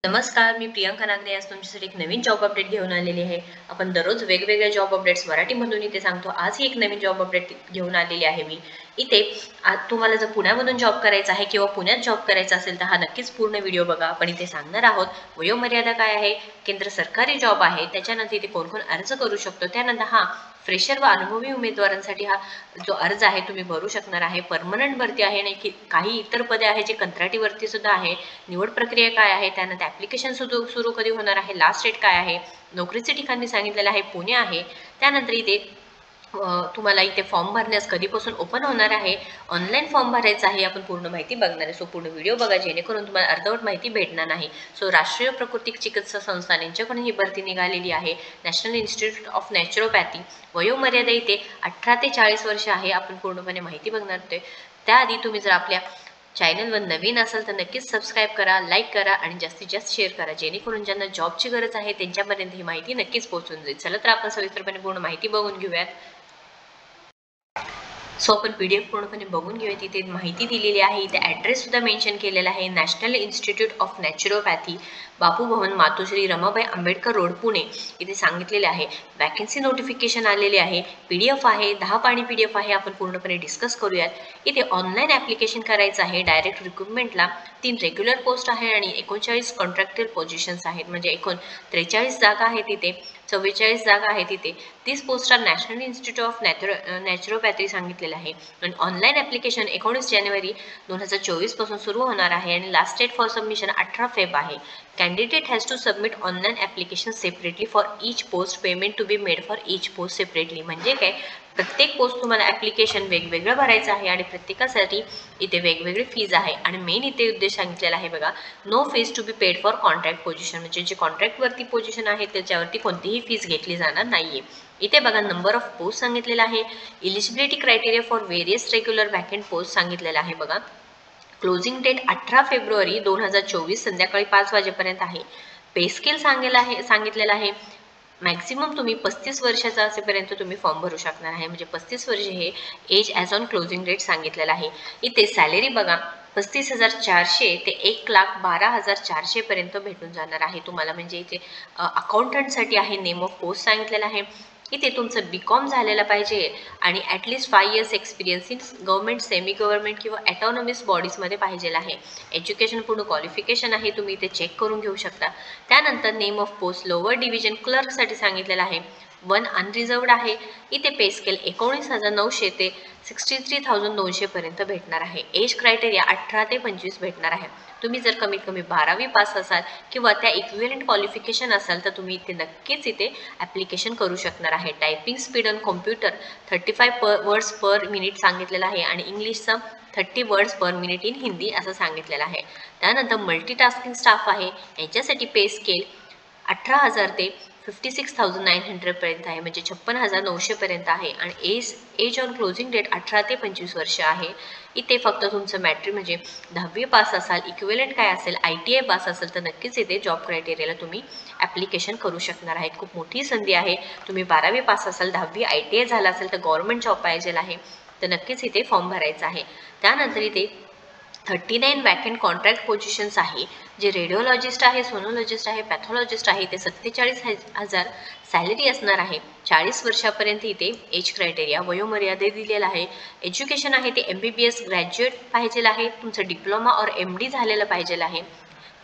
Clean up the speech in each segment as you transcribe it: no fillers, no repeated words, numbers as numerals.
नमस्कार, मी प्रियांका नागरे आज तुमच्यासाठी एक नवीन जॉब अपडेट घेऊन आलेली आहे. आपण दररोज वेगवेगळे जॉब अपडेट्स मराठीमधून इथे सांगतो. आजही एक नवीन जॉब अपडेट घेऊन आलेली आहे मी. इथे आज तुम्हाला जर पुण्यामधून जॉब करायचा आहे किंवा पुण्यात जॉब करायचा असेल तर हा नक्कीच पूर्ण व्हिडिओ बघा. आपण इथे सांगणार आहोत वयोमर्यादा काय आहे, केंद्र सरकारी जॉब आहे, त्याच्यानंतर इथे कोण कोण अर्ज करू शकतो, त्यानंतर हा फ्रेशर व अनुभवी उमेदवारांसाठी हा जो अर्ज आहे तुम्ही भरू शकणार आहे. परमनंट भरती आहे नाही की काही इतर पदे आहे जे कंत्राटी भरती सुद्धा आहे. निवड प्रक्रिया काय आहे, त्यानंतर ऍप्लिकेशन सुरू कधी होणार आहे, लास्ट डेट काय आहे, नोकरीचे ठिकाण मी सांगितलेलं आहे पुणे आहे. त्यानंतर इथे तुम्हाला इथे फॉर्म भरण्यास कधीपासून ओपन होणार आहे, ऑनलाईन फॉर्म भरायचा आहे, आपण पूर्ण माहिती बघणार आहे. सो पूर्ण व्हिडिओ बघा जेणेकरून तुम्हाला अर्धवट माहिती भेटणार नाही. सो राष्ट्रीय प्राकृतिक चिकित्सा संस्थान यांच्याकडून ही भरती निघालेली आहे. National institute of naturopathy. वयोमर्यादा इथे 18 ते 40 वर्ष आहे. आपण पूर्णपणे माहिती बघणार आहोत. त्याआधी तुम्ही जर आपल्या चॅनलवर नवीन असेल तर नक्कीच सबस्क्राईब करा, लाईक करा आणि जास्तीत जास्त शेअर करा जेणेकरून ज्यांना जॉबची गरज आहे त्यांच्यापर्यंत ही माहिती नक्कीच पोहोचून जाईल. चला तर आपण सविस्तरपणे पूर्ण माहिती बघून घेऊयात. सो आपण PDF पूर्णपणे बघून घेऊया. तिथे माहिती दिलेली आहे. इथे ॲड्रेस सुद्धा मेन्शन केलेला आहे. National institute of naturopathy, Bapu Bhavan, Matoshri Ramabai Ambedkar road, Pune इथे सांगितलेले आहे. वॅकन्सी नोटिफिकेशन आलेले आहे. PDF आहे, 10 पानी PDF आहे. आपण पूर्णपणे डिस्कस करूयात. इथे ऑनलाईन ॲप्लिकेशन करायचं आहे. डायरेक्ट रिक्रुटमेंटला 3 रेग्युलर पोस्ट आहे आणि 39 कॉन्ट्रॅक्टर पोझिशन्स आहेत. म्हणजे एकूण 43 जागा आहेत. तिथे 44 जागा आहेत. तिथे 30 post national institute of naturopathy सांगितलेलं आहे. आणि ऑनलाईन ॲप्लिकेशन 19 जानेवारी 2024 पासून सुरू होणार आहे आणि last date for submission 18 Feb आहे. Candidate has to submit online application separately for each post, payment to be made for each post separately. म्हणजे काय, प्रत्येक पोस्ट तुम्हाला ॲप्लिकेशन वेगवेगळं भरायचं आहे आणि प्रत्येकासाठी इथे वेगवेगळी फीज आहे. आणि मेन इथे उद्देश सांगितलेला आहे बघा, no fees to be paid for contract position. म्हणजे जे कॉन्ट्रॅक्टवरती पोझिशन आहे त्याच्यावरती कोणतीही फीज घेतली जाणार नाहीये. इथे बघा नंबर ऑफ पोस्ट सांगितलेला आहे. Eligibility criteria for various regular vacant post सांगितलेला आहे बघा. क्लोजिंग डेट 18 फेब्रुवारी 2024 संध्याकाळी 5 वाजेपर्यंत आहे. पे स्केल सांगितलेलं आहे. मॅक्सिमम तुम्ही 35 वर्षाचा असेपर्यंत तुम्ही फॉर्म भरू शकणार आहे. म्हणजे 35 वर्ष हे age as on closing date सांगितलेलं आहे. इथे सॅलरी बघा 35,400 ते 1,12,400 पर्यंत भेटून जाणार आहे तुम्हाला. म्हणजे इथे अकाउंटंटसाठी आहे. नेम ऑफ पोस्ट सांगितलेला आहे. इथे तुमचं BCom झालेलं पाहिजे आणि at least 5 years experience in government, semi government किंवा ॲटॉनॉमस बॉडीजमध्ये पाहिजेलं आहे. एज्युकेशन पूर्ण क्वालिफिकेशन आहे, तुम्ही इथे चेक करून घेऊ शकता. त्यानंतर name of post lower division क्लर्कसाठी सांगितलेलं आहे. 1 अनरिझर्वड आहे. इथे पे स्केल 19,900 ते 63,200 पर्यंत भेटणार आहे. एज क्रायटेरिया 18 ते 25 भेटणार आहे. तुम्ही जर कमीत कमी 12वी पास असाल किंवा त्या इक्विव्हॅलेंट क्वालिफिकेशन असाल तर तुम्ही इथे नक्कीच इथे ॲप्लिकेशन करू शकणार आहे. Typing speed on computer 35 words per minute सांगितलेलं आहे आणि इंग्लिशचा 30 words per minute in Hindi असं सांगितलेलं आहे. त्यानंतर मल्टीटास्किंग स्टाफ आहे. याच्यासाठी पे स्केल 18,000 ते 56,900 पर्यंत आहे. म्हणजे 56,900 पर्यंत आहे. आणि एज ऑन क्लोजिंग डेट 18 ते 25 वर्ष आहे. इथे फक्त तुमचं मॅट्रिक म्हणजे 10वी पास असाल, इक्विव्हॅलेंट काय असेल, ITI पास असेल तर नक्कीच इथे जॉब क्रायटेरियाला तुम्ही ॲप्लिकेशन करू शकणार आहेत. खूप मोठी संधी आहे. तुम्ही 12वी पास असाल, 10वी ITI झाला असेल तर गव्हर्नमेंट जॉब पाहिजे आहे तर नक्कीच इथे फॉर्म भरायचा आहे. त्यानंतर इथे 39 वॅकंट कॉन्ट्रॅक्ट पोझिशन्स आहे. जे रेडिओलॉजिस्ट आहे, सोनोलॉजिस्ट आहे, पॅथॉलॉजिस्ट आहे ते 47,000 सॅलरी असणार आहे. 40 वर्षापर्यंत इथे एज क्रायटेरिया वयोमर्यादे दिलेला आहे. एज्युकेशन आहे ते MBBS ग्रॅज्युएट पाहिजेल आहे. तुमचं डिप्लोमा और MD झालेलं पाहिजेल आहे.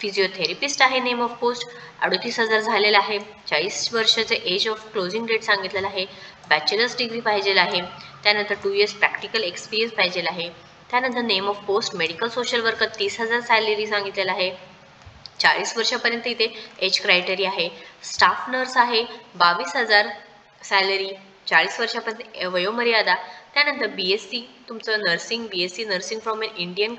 फिजिओथेरपिस्ट आहे. नेम ऑफ पोस्ट 38,000 झालेला आहे. 40 वर्षाचं एज ऑफ क्लोजिंग डेट सांगितलेलं आहे. बॅचलर्स डिग्री पाहिजेल आहे. त्यानंतर 2 इयर्स प्रॅक्टिकल एक्सपिरियन्स पाहिजेल आहे. त्यानंतर name of post medical social worker 30,000 salary सांगितलेलं आहे. 40 वर्षापर्यंत इथे एज क्रायटेरिया आहे. स्टाफ नर्स आहे 22,000 सॅलरी, 40 वर्षापर्यंत वयोमर्यादा. त्यानंतर BSc तुमचं nursing, BSc nursing from Indian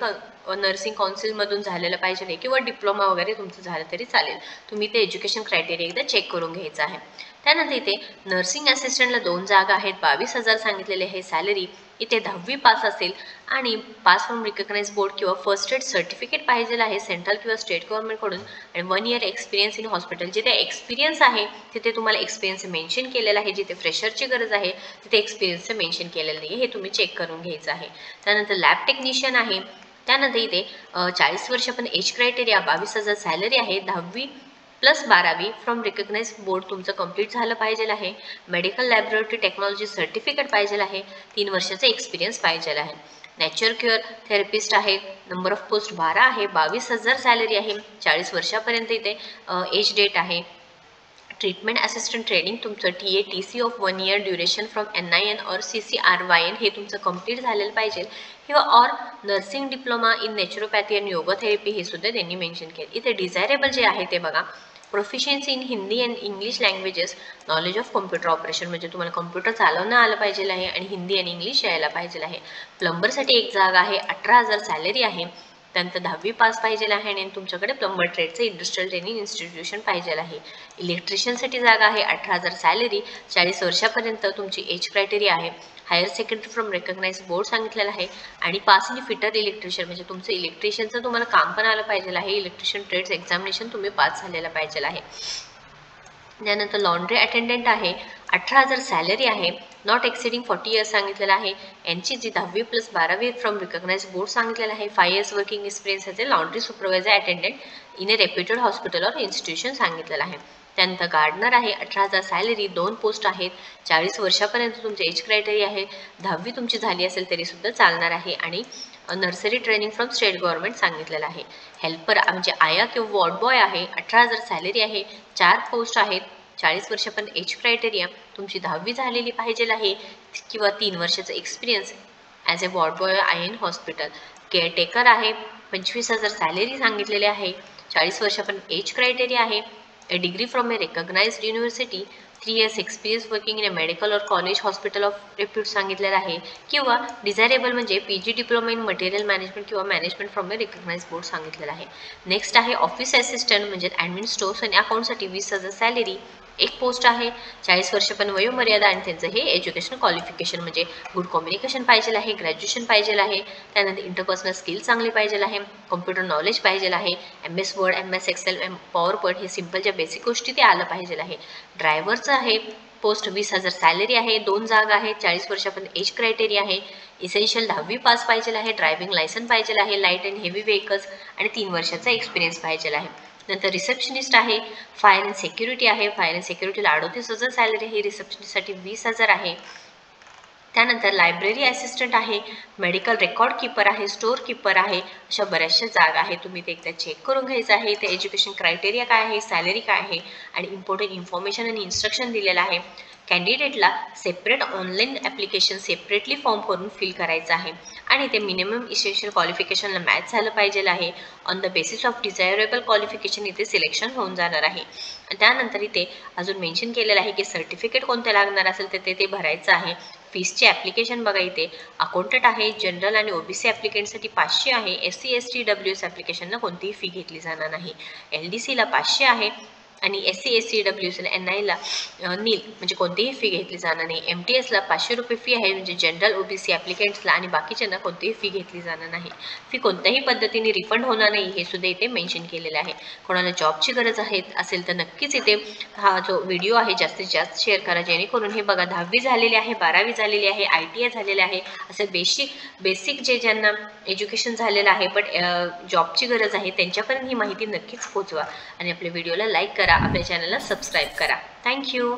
nursing काउन्सिलमधून झालेलं पाहिजे किंवा डिप्लोमा वगैरे तुमचं झालं तरी चालेल. तुम्ही ते एज्युकेशन क्रायटेरिया एकदा चेक करून घ्यायचं आहे. त्यानंतर इथे नर्सिंग असिस्टंटला 2 जागा आहेत. 22,000 सांगितलेले आहे सॅलरी. इथे 10वी पास असेल आणि पास फ्रॉम रिकग्नाइज बोर्ड किंवा फर्स्ट एड सर्टिफिकेट पाहिजे आहे सेंट्रल किंवा स्टेट गव्हर्नमेंटकडून. आणि 1 इयर एक्सपिरियन्स इन हॉस्पिटल. जिथे एक्सपिरियन्स आहे तिथे तुम्हाला एक्सपिरियन्स मेन्शन केलेला आहे. जिथे फ्रेशरची गरज आहे तिथे एक्सपिरियन्स मेन्शन केलेलं नाही. हे तुम्ही चेक करून घ्यायचं आहे. त्यानंतर लॅब टेक्निशियन आहे. त्यानंतर इथे 40 वर्ष पण एज क्रायटेरिया, 22,000 सॅलरी आहे, 10वी + 12वी फ्रॉम रिकग्नाइज बोर्ड तुमचं कंप्लीट झालं पाहिजे आहे, मेडिकल लॅबोरेटरी टेक्नॉलॉजी सर्टिफिकेट पाहिजे आहे, 3 वर्षाचा एक्सपिरियन्स पाहिजे आहे. नॅचर क्युअर थेरपिस्ट आहे, नंबर ऑफ पोस्ट 12 आहे, 22,000 सॅलरी आहे, 40 वर्षापर्यंत इथे एज डेट आहे. ट्रीटमेंट असिस्टंट ट्रेनिंग तुमचं TATC of 1 year duration from NIN और CCRYN हे तुमचं कंप्लीट झालेलं पाहिजे किंवा और nursing diploma in naturopathy and yoga therapy हे सुद्धा त्यांनी मेन्शन केलं. इथे डिझायरेबल जे आहे ते बघा, proficiency in Hindi and English languages, knowledge of computer operation म्हणजे तुम्हाला कॉम्प्युटर चालवणं आलं पाहिजे आहे आणि हिंदी आणि इंग्लिश यायला पाहिजे आहे. प्लंबरसाठी एक जागा आहे, 18,000 सॅलरी आहे, त्यानंतर 10वी पास पाहिजे आहे आणि तुमच्याकडे प्लंबर ट्रेडचं इंडस्ट्रियल ट्रेनिंग इन्स्टिट्यूशन पाहिजे आहे. इलेक्ट्रिशियनसाठी जागा आहे, 18,000 सॅलरी, 40 वर्षापर्यंत तुमची एज क्रायटेरिया आहे, higher secondary from recognise board सांगितलेलं आहे आणि पास इन फिटर इलेक्ट्रिशियन म्हणजे तुमचं इलेक्ट्रिशियनचं तुम्हाला काम पण आलं पाहिजे आहे, इलेक्ट्रिशियन ट्रेड्स एक्झामिनेशन तुम्ही पास झालेलं पाहिजे आहे. त्यानंतर लॉन्ड्री अटेंडंट आहे, 18,000 सॅलरी आहे, नॉट एक्सिडिंग 40 इयर्स सांगितलेलं आहे, यांची जी 10वी + 12वी फ्रॉम रिकग्नाइज बोर्ड सांगितलेलं आहे, 5 इयर्स वर्किंग एक्सपिरियन्स आहे, laundry supervisor attendant in A reputed hospital और इन्स्टिट्यूशन सांगितलेलं आहे. त्यानंतर गार्डनर आहे, 18,000 सॅलरी, 2 पोस्ट आहेत, 40 वर्षापर्यंत तुमचे एज क्रायटेरिया आहे, 10वी तुमची झाली असेल तरी सुद्धा चालणार आहे आणि nursery training from state government सांगितलेलं आहे. हेल्पर म्हणजे आया किंवा वॉर्ड बॉय आहे, 18,000 सॅलरी आहे, 4 पोस्ट आहेत, 40 वर्षापर्यंत एज क्रायटेरिया, तुमची 10वी झालेली पाहिजे आहे किंवा 3 वर्षाचा experience as a ward boy IN hospital. Caretaker आहे, 25,000 सॅलरी सांगितलेले आहे, 40 वर्षापर्यंत एज क्रायटेरिया आहे, a degree from a recognized university, 3 years experience working in a medical or college hospital of repute सांगितलेलं आहे किंवा डिझायरेबल म्हणजे PG diploma in material management किंवा management from a recognise board सांगितलेलं आहे. नेक्स्ट आहे office assistant म्हणजे admin stores आणि अकाउंटसाठी 20,000 सॅलरी, 1 पोस्ट आहे, 40 वर्षापर्यंत वयोमर्यादा आणि त्यांचं हे एज्युकेशन क्वालिफिकेशन म्हणजे गुड कम्युनिकेशन पाहिजे आहे, ग्रॅज्युएशन पाहिजे आहे, त्यानंतर इंटरपर्सनल स्किल चांगली पाहिजे आहे, कॉम्प्युटर नॉलेज पाहिजे आहे, MS word, MS excel, power point हे सिम्पलच्या बेसिक गोष्टी ते आलं पाहिजे आहे. ड्रायव्हरचं आहे पोस्ट 20,000 सॅलरी आहे, 2 जागा आहे, 40 वर्षापर्यंत एज क्रायटेरिया आहे, इसेन्शियल 10वी पास पाहिजे आहे, ड्रायव्हिंग लायसन्स पाहिजे आहे, लाईट अँड हेवी व्हेकल्स आणि 3 वर्षाचा एक्सपिरियन्स पाहिजे आहे. नंतर रिसेप्शनिस्ट आहे, फायर अँड सिक्युरिटी आहे, फायर अँड सिक्युरिटीला 38,000 सॅलरी आहे, रिसेप्शनिस्टसाठी 20,000 आहे. त्यानंतर लायब्ररी असिस्टंट आहे, मेडिकल रेकॉर्ड कीपर आहे, स्टोअर कीपर आहे, अशा बऱ्याचशा जागा आहे, तुम्ही ते एकदा चेक करून घ्यायचं आहे. ते एज्युकेशन क्रायटेरिया काय आहे, सॅलरी काय आहे आणि इम्पॉर्टंट इन्फॉर्मेशन आणि इन्स्ट्रक्शन दिलेलं आहे. कॅन्डिडेटला separate online application separately form करून फिल करायचं आहे आणि ते मिनिमम इसेन्शियल क्वालिफिकेशनला मॅच झालं पाहिजे आहे. On the basis of desirable qualification इथे सिलेक्शन होऊन जाणार आहे. त्यानंतर इथे अजून मेन्शन केलेलं आहे की सर्टिफिकेट कोणतं लागणार असेल तर ते भरायचं आहे. फीसचे ॲप्लिकेशन बघा, इथे अकाउंटंट आहे, जनरल आणि OBC ॲप्लिकेंटसाठी 500 आहे, SC ST WS ॲप्लिकेशनला कोणतीही फी घेतली जाणार नाही. LDCला 500 आहे आणि SC ST WS NIला नील म्हणजे कोणतीही फी घेतली जाणार नाही. MTSला 500 रुपये फी आहे म्हणजे जनरल OBC ॲप्लिकेंट्सला आणि बाकीच्यांना कोणतीही फी घेतली जाणार नाही. फी कोणत्याही पद्धतीने रिफंड होणार नाही हे सुद्धा इथे मेन्शन केलेलं आहे. कोणाला जॉबची गरज आहे असेल तर नक्कीच इथे हा जो व्हिडिओ आहे जास्तीत जास्त शेअर करा, जेणेकरून हे बघा 10वी झालेली आहे, 12वी झालेली आहे, ITI झालेले आहे, असे बेसिक जे ज्यांना एज्युकेशन झालेलं आहे बट जॉबची गरज आहे त्यांच्यापर्यंत ही माहिती नक्कीच पोहोचवा आणि आपल्या व्हिडिओला लाईक करा, आपल्या चॅनलला सबस्क्राईब करा. थँक्यू.